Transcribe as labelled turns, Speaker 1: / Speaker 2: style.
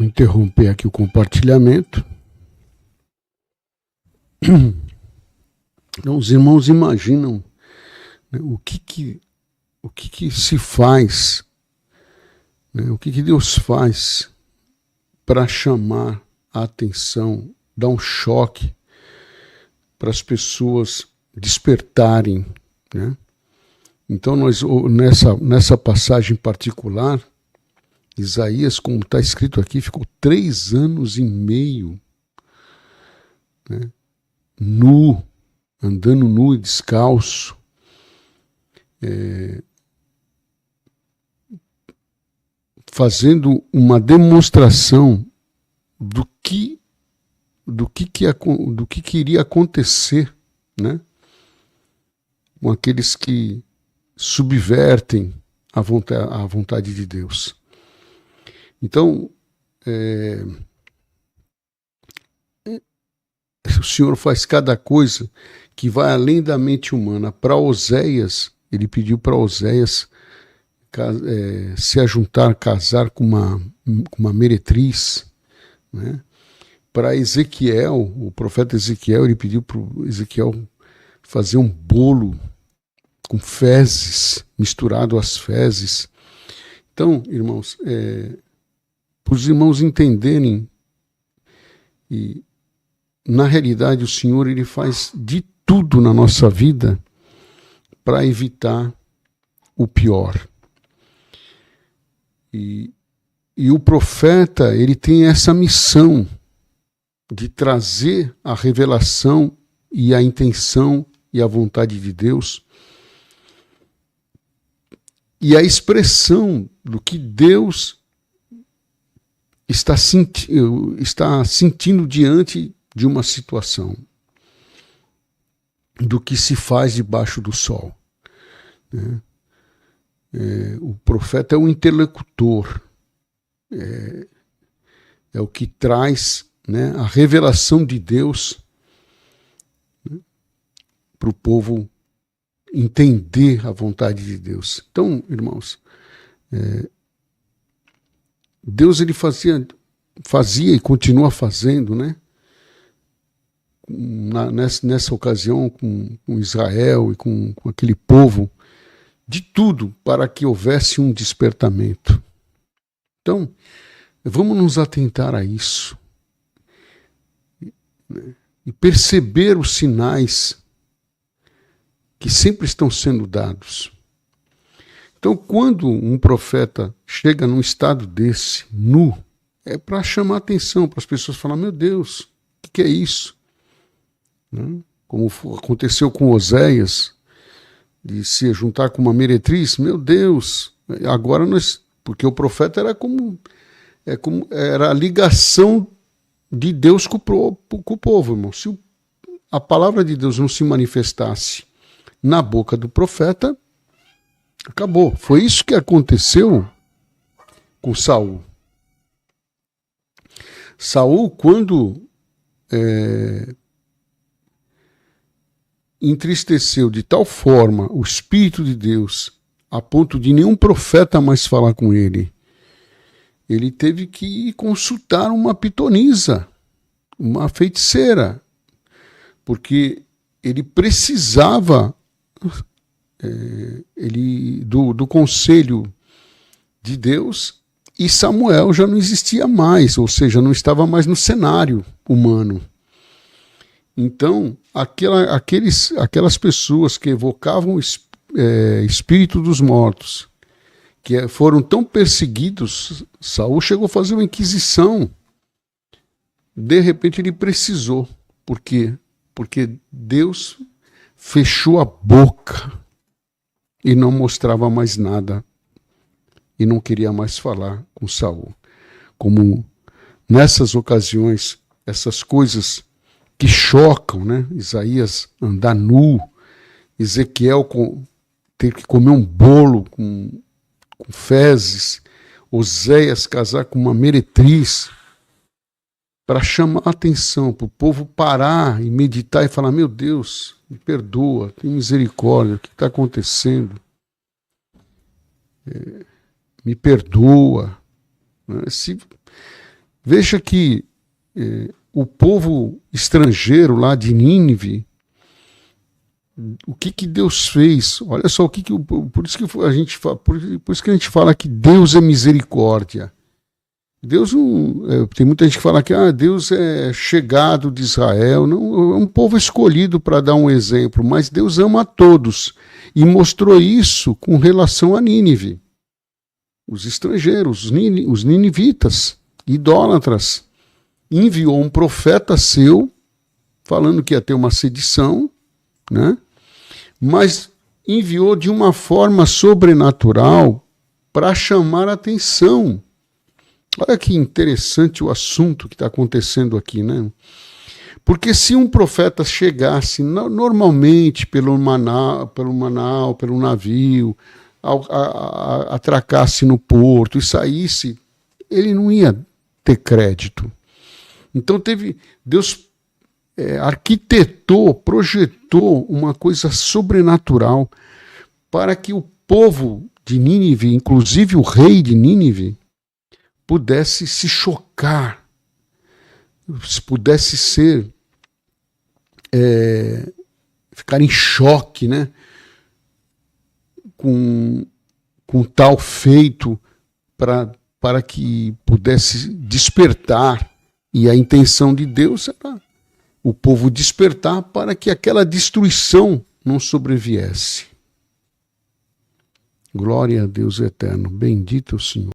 Speaker 1: Vou interromper aqui o compartilhamento. Então, os irmãos imaginam, né, o que se faz, né, o que Deus faz para chamar a atenção, dar um choque para as pessoas despertarem, né? Então, nessa passagem particular, Isaías, como está escrito aqui, ficou 3 anos e meio, né, nu, andando nu e descalço, fazendo uma demonstração do que iria acontecer, né, com aqueles que subvertem a vontade de Deus. Então, o Senhor faz cada coisa que vai além da mente humana. Para Oséias, ele pediu para Oséias se ajuntar, casar com uma meretriz, né? Para Ezequiel, o profeta Ezequiel, ele pediu para Ezequiel fazer um bolo com fezes, misturado às fezes. Então, irmãos, para os irmãos entenderem, e na realidade o Senhor, ele faz de tudo na nossa vida para evitar o pior. E o profeta, ele tem essa missão de trazer a revelação e a intenção e a vontade de Deus e a expressão do que Deus está sentindo diante de uma situação, do que se faz debaixo do sol, né? O profeta é o interlocutor, é o que traz, né, a revelação de Deus, né, para o povo entender a vontade de Deus. Então, irmãos, Deus, ele fazia e continua fazendo, né, nessa ocasião com Israel e com aquele povo, de tudo para que houvesse um despertamento. Então, vamos nos atentar a isso, né, e perceber os sinais que sempre estão sendo dados. Então, quando um profeta chega num estado desse, nu, é para chamar atenção, para as pessoas falarem: meu Deus, o que é isso? Né? Como aconteceu com Oséias, de se juntar com uma meretriz. Meu Deus, agora porque o profeta era a ligação de Deus com o povo, irmão. Se a palavra de Deus não se manifestasse na boca do profeta, acabou. Foi isso que aconteceu com Saul. Saul, quando entristeceu de tal forma o Espírito de Deus, a ponto de nenhum profeta mais falar com ele, ele teve que consultar uma pitonisa, uma feiticeira, porque ele precisava do conselho de Deus, e Samuel já não existia mais, ou seja, não estava mais no cenário humano. Então, aquelas pessoas que evocavam o espírito dos mortos, que foram tão perseguidos, Saul chegou a fazer uma inquisição. De repente ele precisou. Por quê? Porque Deus fechou a boca e não mostrava mais nada, e não queria mais falar com Saul. Como nessas ocasiões, essas coisas que chocam, né? Isaías andar nu, Ezequiel ter que comer um bolo com fezes, Oséias casar com uma meretriz, para chamar a atenção, para o povo parar e meditar e falar: meu Deus, me perdoa, tem misericórdia, o que está acontecendo? Me perdoa. Se Veja que o povo estrangeiro lá de Nínive, o que Deus fez? Olha só por isso que a gente fala, por isso que a gente fala que Deus é misericórdia. Deus não, tem muita gente que fala que Deus é chegado de Israel, não, é um povo escolhido para dar um exemplo, mas Deus ama a todos e mostrou isso com relação a Nínive, os estrangeiros, os ninivitas, idólatras. Enviou um profeta seu falando que ia ter uma sedição, né? Mas enviou de uma forma sobrenatural para chamar a atenção. Olha que interessante o assunto que está acontecendo aqui, né? Porque se um profeta chegasse normalmente pelo navio, atracasse no porto e saísse, ele não ia ter crédito. Então Deus arquitetou, projetou uma coisa sobrenatural para que o povo de Nínive, inclusive o rei de Nínive, pudesse se chocar, pudesse ficar em choque, né? Com tal feito para que pudesse despertar. E a intenção de Deus era o povo despertar para que aquela destruição não sobreviesse. Glória a Deus eterno, bendito o Senhor.